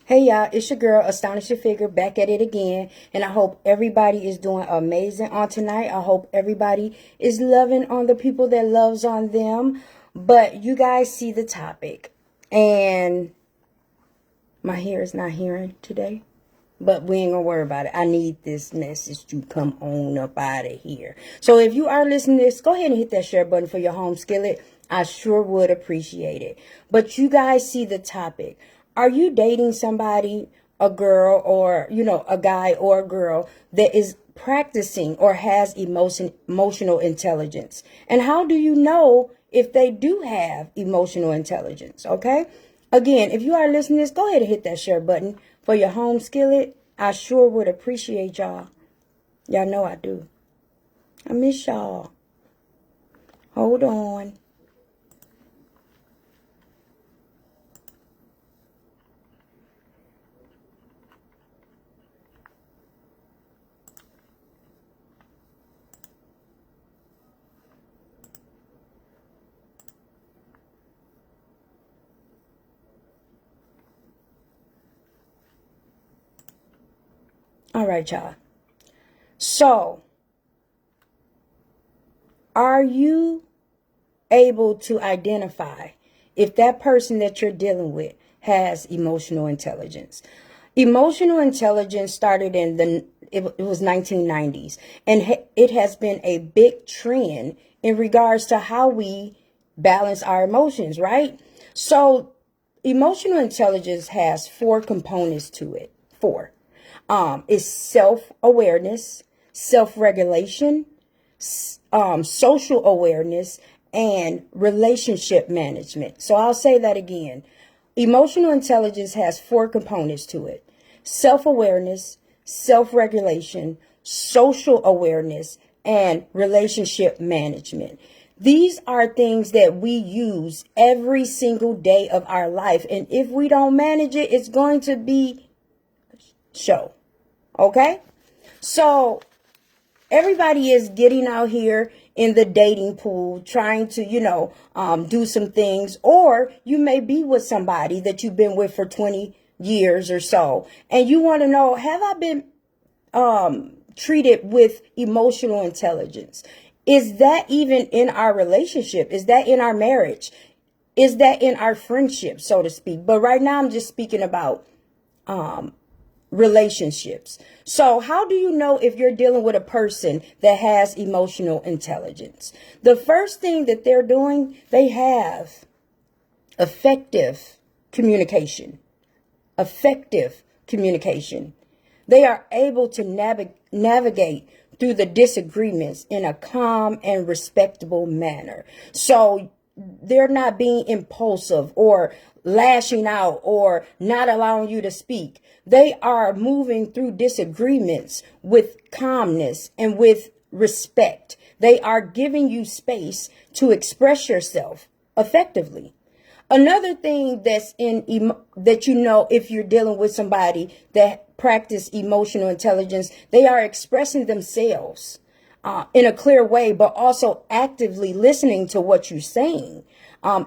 Hey y'all, it's your girl, Astonishing Figure, back at it again. And I hope everybody is doing amazing on tonight. I hope everybody is loving on the people that loves on them. But you guys see the topic. And my hair is not hearing today. But we ain't gonna worry about it. I need this message to come on up out of here. So if you are listening to this, go ahead and hit that share button for your home skillet. I sure would appreciate it. But you guys see the topic. Are you dating somebody, a girl, or, a guy or a girl that is practicing or has emotional intelligence? And how do you know if they do have emotional intelligence? Okay. Again, if you are listening to this, go ahead and hit that share button for your home skillet. I sure would appreciate y'all. Y'all know I do. I miss y'all. Hold on. All right, y'all. So, are you able to identify if that person that you're dealing with has emotional intelligence? Emotional intelligence started in it was 1990s, and it has been a big trend in regards to how we balance our emotions, right? So, emotional intelligence has four components to it. Four. Is self-awareness, self-regulation, social awareness, and relationship management. So I'll say that again. Emotional intelligence has four components to it: self-awareness, self-regulation, social awareness, and relationship management. These are things that we use every single day of our life. And if we don't manage it, it's going to be show. Okay? So everybody is getting out here in the dating pool trying to, do some things. Or you may be with somebody that you've been with for 20 years or so. And you want to know, have I been treated with emotional intelligence? Is that even in our relationship? Is that in our marriage? Is that in our friendship, so to speak? But right now I'm just speaking about relationships. So how do you know if you're dealing with a person that has emotional intelligence? The first thing that they're doing, they have effective communication. Effective communication. They are able to navigate through the disagreements in a calm and respectable manner. So they're not being impulsive or lashing out or not allowing you to speak. They are moving through disagreements with calmness and with respect. They are giving you space to express yourself effectively. Another thing that's that if you're dealing with somebody that practice emotional intelligence, they are expressing themselves in a clear way, but also actively listening to what you're saying.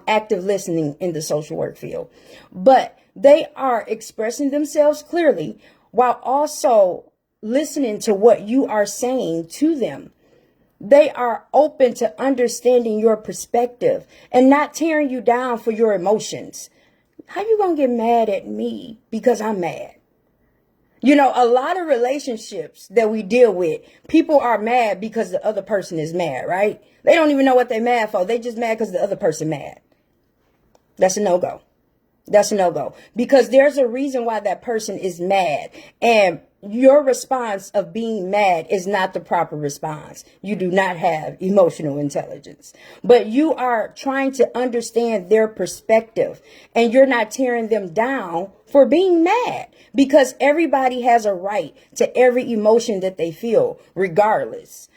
Active listening in the social work field. But they are expressing themselves clearly while also listening to what you are saying to them. They are open to understanding your perspective and not tearing you down for your emotions. How you gonna get mad at me because I'm mad? A lot of relationships that we deal with, people are mad because the other person is mad, right? They don't even know what they're mad for. They just mad because the other person mad. That's a no-go. That's a no-go. Because there's a reason why that person is mad. And your response of being mad is not the proper response. You do not have emotional intelligence. But you are trying to understand their perspective. And you're not tearing them down for being mad. Because everybody has a right to every emotion that they feel, regardless.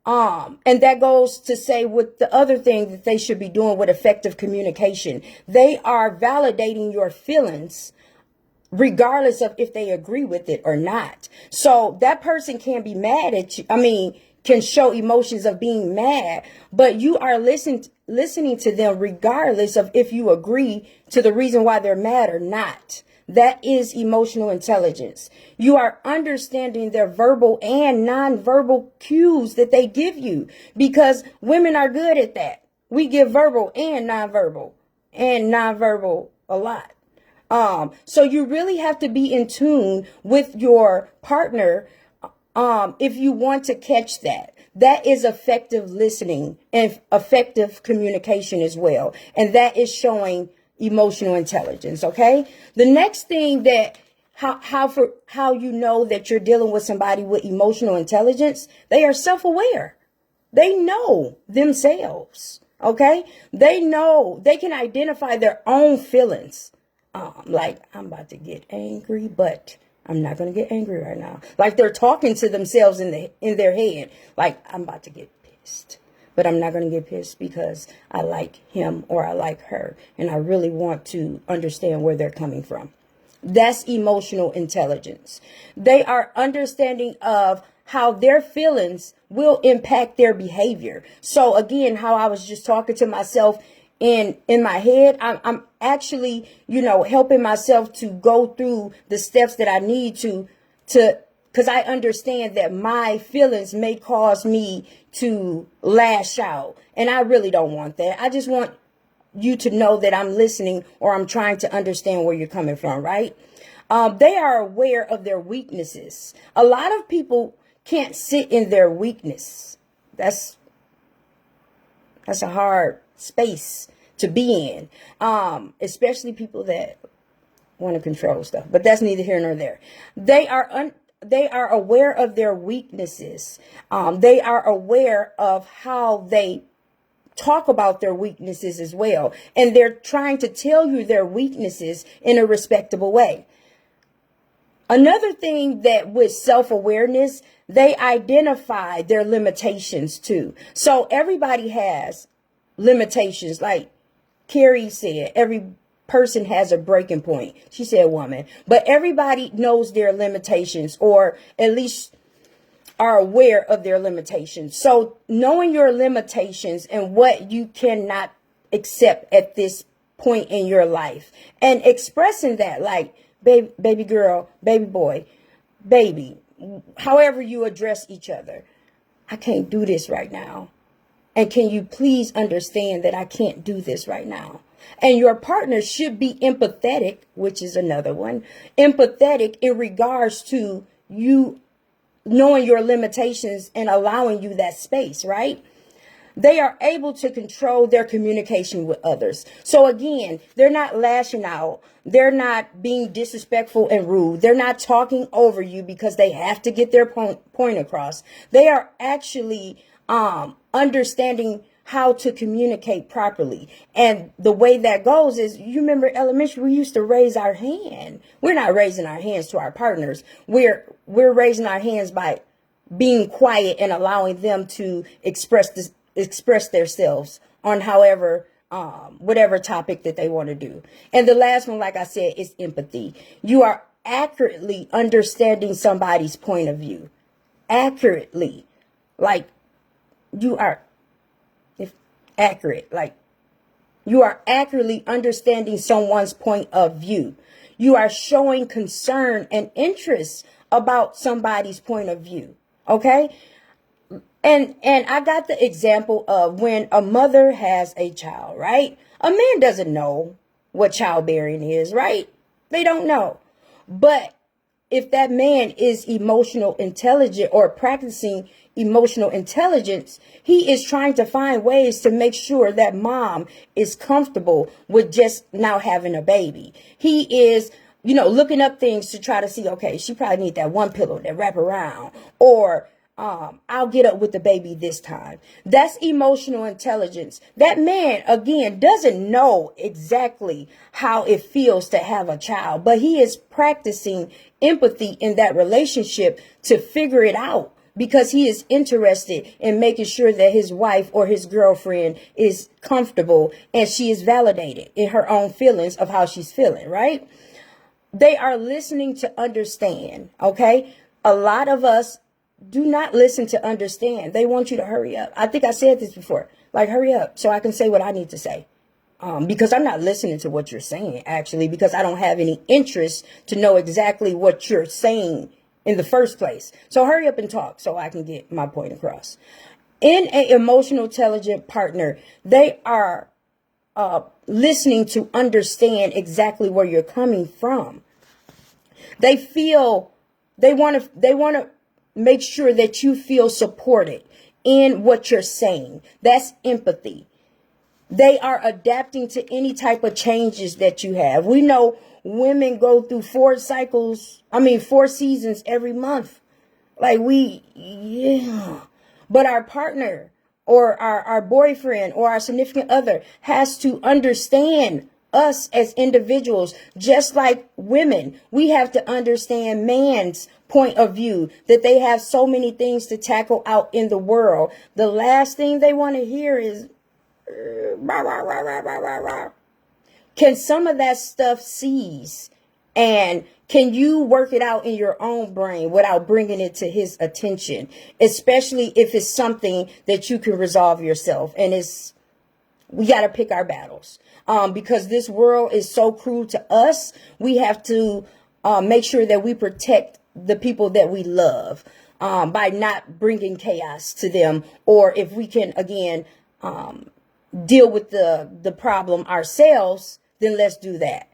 And that goes to say with the other thing that they should be doing with effective communication. They are validating your feelings regardless of if they agree with it or not. So that person can be mad at you. Can show emotions of being mad, but you are listening to them regardless of if you agree to the reason why they're mad or not. That is emotional intelligence. You are understanding their verbal and nonverbal cues that they give you, because women are good at that. We give verbal and nonverbal a lot. So you really have to be in tune with your partner, if you want to catch that. That is effective listening and effective communication as well. And that is showing emotional intelligence. Okay. The next thing that how you know that you're dealing with somebody with emotional intelligence, they are self-aware. They know themselves. Okay. They know they can identify their own feelings. Like, I'm about to get angry, but I'm not going to get angry right now. Like, they're talking to themselves in their head. Like, I'm about to get pissed, but I'm not going to get pissed because I like him or I like her. And I really want to understand where they're coming from. That's emotional intelligence. They are understanding of how their feelings will impact their behavior. So again, how I was just talking to myself in my head, I'm actually, helping myself to go through the steps that I need to, because I understand that my feelings may cause me to lash out. And I really don't want that. I just want you to know that I'm listening, or I'm trying to understand where you're coming from, right? They are aware of their weaknesses. A lot of people can't sit in their weakness. That's a hard space to be in, especially people that want to control stuff. But that's neither here nor there. They are aware of their weaknesses. They are aware of how they talk about their weaknesses as well. And they're trying to tell you their weaknesses in a respectable way. Another thing that with self-awareness, they identify their limitations too. So everybody has limitations. Like Carrie said, every person has a breaking point. She said woman, but everybody knows their limitations, or at least are aware of their limitations. So knowing your limitations and what you cannot accept at this point in your life, and expressing that, like, baby girl, baby boy, baby, however you address each other. I can't do this right now. And can you please understand that I can't do this right now? And your partner should be empathetic, which is another one, empathetic in regards to you knowing your limitations and allowing you that space, right? They are able to control their communication with others. So again, they're not lashing out. They're not being disrespectful and rude. They're not talking over you because they have to get their point across. They are actually understanding how to communicate properly. And the way that goes is, you remember elementary, we used to raise our hand. We're not raising our hands to our partners. We're raising our hands by being quiet and allowing them to express themselves on whatever topic that they want to do. And the last one, like I said, is empathy. You are accurately understanding somebody's point of view. Accurately. Like, you are accurate. Like, you are accurately understanding someone's point of view. You are showing concern and interest about somebody's point of view. Okay? And I got the example of when a mother has a child, right? A man doesn't know what childbearing is, right? They don't know. But if that man is emotional intelligent or practicing emotional intelligence, he is trying to find ways to make sure that mom is comfortable with just now having a baby. He is, looking up things to try to see, okay, she probably need that one pillow that wrap around, or I'll get up with the baby this time. That's emotional intelligence. That man, again, doesn't know exactly how it feels to have a child, but he is practicing empathy in that relationship to figure it out, because he is interested in making sure that his wife or his girlfriend is comfortable and she is validated in her own feelings of how she's feeling, right? They are listening to understand, okay? A lot of us do not listen to understand. They want you to hurry up. I think I said this before. Like, hurry up so I can say what I need to say. because I'm not listening to what you're saying, actually, because I don't have any interest to know exactly what you're saying in the first place. So hurry up and talk so I can get my point across. In an emotional intelligent partner, they are listening to understand exactly where you're coming from. They feel they want to make sure that you feel supported in what you're saying. That's empathy. They are adapting to any type of changes that you have. We know women go through 4 seasons every month. Yeah. But our partner or our boyfriend or our significant other has to understand us as individuals, just like women. We have to understand man's point of view, that they have so many things to tackle out in the world. The last thing they want to hear is, rah, rah, rah, rah, rah, rah, rah. Can some of that stuff cease? And can you work it out in your own brain without bringing it to his attention? Especially if it's something that you can resolve yourself. And we got to pick our battles. Because this world is so cruel to us. We have to make sure that we protect the people that we love by not bringing chaos to them. Or if we can, again, deal with the problem ourselves, then let's do that.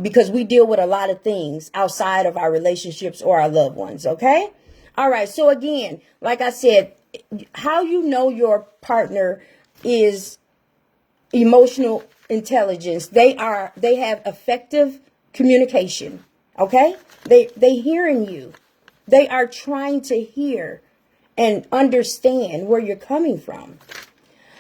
Because we deal with a lot of things outside of our relationships or our loved ones. Okay. All right. So again, like I said, how you know your partner is emotional intelligence. They have effective communication. Okay. They hearing you. They are trying to hear and understand where you're coming from.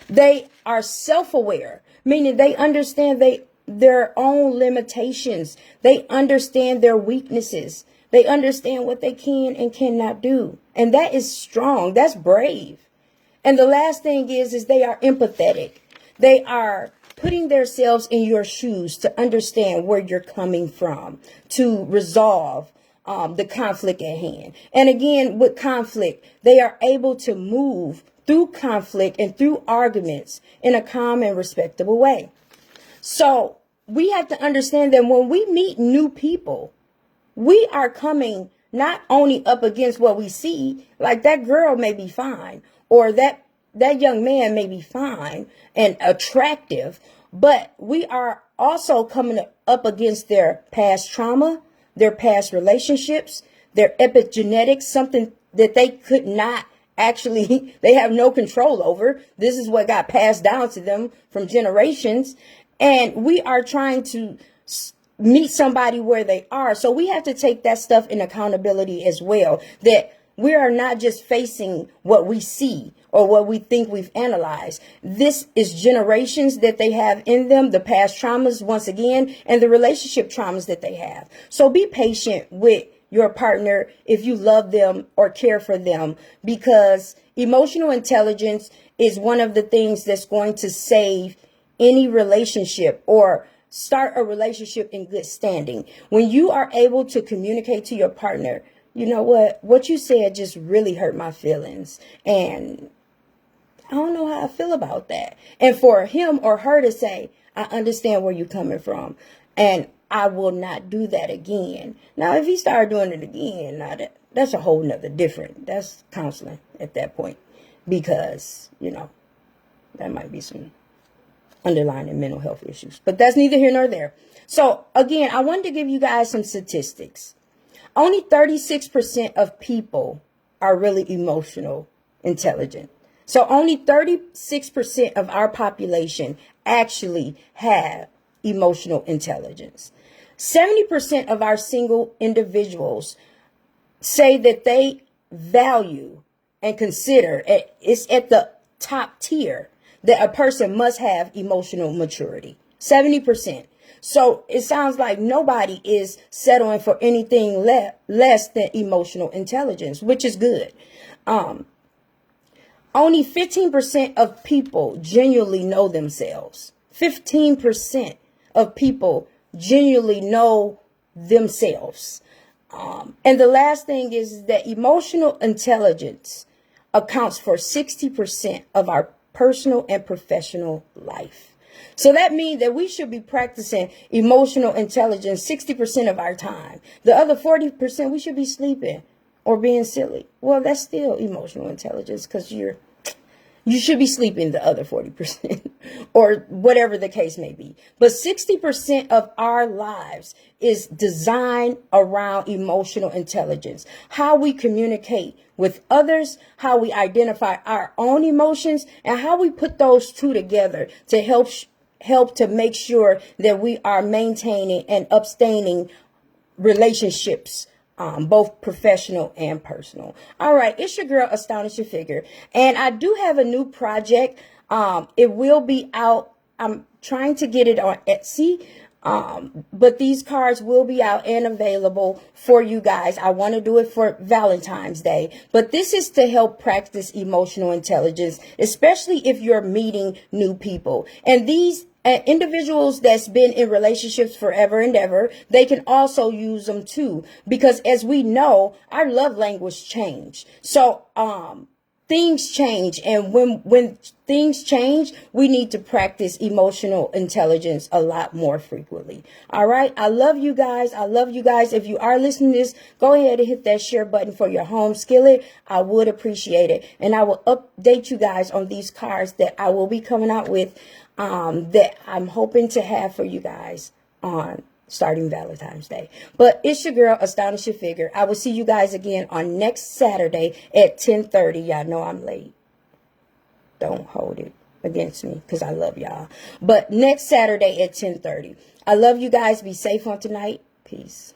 They are self-aware, meaning they understand their own limitations. They understand their weaknesses. They understand what they can and cannot do. And that is strong. That's brave. And the last thing is they are empathetic. They are putting themselves in your shoes to understand where you're coming from, to resolve the conflict at hand. And again, with conflict, they are able to move through conflict and through arguments in a calm and respectable way. So we have to understand that when we meet new people, we are coming not only up against what we see, like that girl may be fine, or that young man may be fine and attractive, but we are also coming up against their past trauma, their past relationships, their epigenetics, something that they could not actually, they have no control over. This is what got passed down to them from generations. And we are trying to meet somebody where they are. So we have to take that stuff in accountability as well, that we are not just facing what we see or what we think we've analyzed. This is generations that they have in them, the past traumas, once again, and the relationship traumas that they have. So be patient with your partner if you love them or care for them, because emotional intelligence is one of the things that's going to save any relationship or start a relationship in good standing. When you are able to communicate to your partner, you know what you said just really hurt my feelings, and I don't know how I feel about that. And for him or her to say, I understand where you're coming from, and I will not do that again. Now, if he started doing it again, now that's a whole nother different. That's counseling at that point, because, that might be some underlying mental health issues. But that's neither here nor there. So, again, I wanted to give you guys some statistics. Only 36% of people are really emotional intelligent. So only 36% of our population actually have emotional intelligence. 70% of our single individuals say that they value and consider, it's at the top tier, that a person must have emotional maturity. 70%. So it sounds like nobody is settling for anything less than emotional intelligence, which is good. Only 15% of people genuinely know themselves. 15% of people genuinely know themselves. And the last thing is that emotional intelligence accounts for 60% of our personal and professional life. So that means that we should be practicing emotional intelligence 60% of our time. The other 40% we should be sleeping or being silly. Well, that's still emotional intelligence because you should be sleeping the other 40% or whatever the case may be. But 60% of our lives is designed around emotional intelligence. How we communicate with others, how we identify our own emotions, and how we put those two together to help to make sure that we are maintaining and sustaining relationships, both professional and personal. All right, it's your girl, Astonishing Figure, and I do have a new project. It will be out. I'm trying to get it on Etsy, but these cards will be out and available for you guys. I want to do it for Valentine's Day, but this is to help practice emotional intelligence, especially if you're meeting new people. And these individuals that's been in relationships forever and ever, they can also use them too, because as we know, our love language changed. So things change, and when things change, we need to practice emotional intelligence a lot more frequently. All right, I love you guys. I love you guys. If you are listening to this, go ahead and hit that share button for your home skillet. I would appreciate it, and I will update you guys on these cards that I will be coming out with, that I'm hoping to have for you guys on starting Valentine's Day. But it's your girl, Astonishing Figure. I will see you guys again on next Saturday at 10:30. Y'all know I'm late. Don't hold it against me because I love y'all. But next Saturday at 10:30. I love you guys. Be safe on tonight. Peace.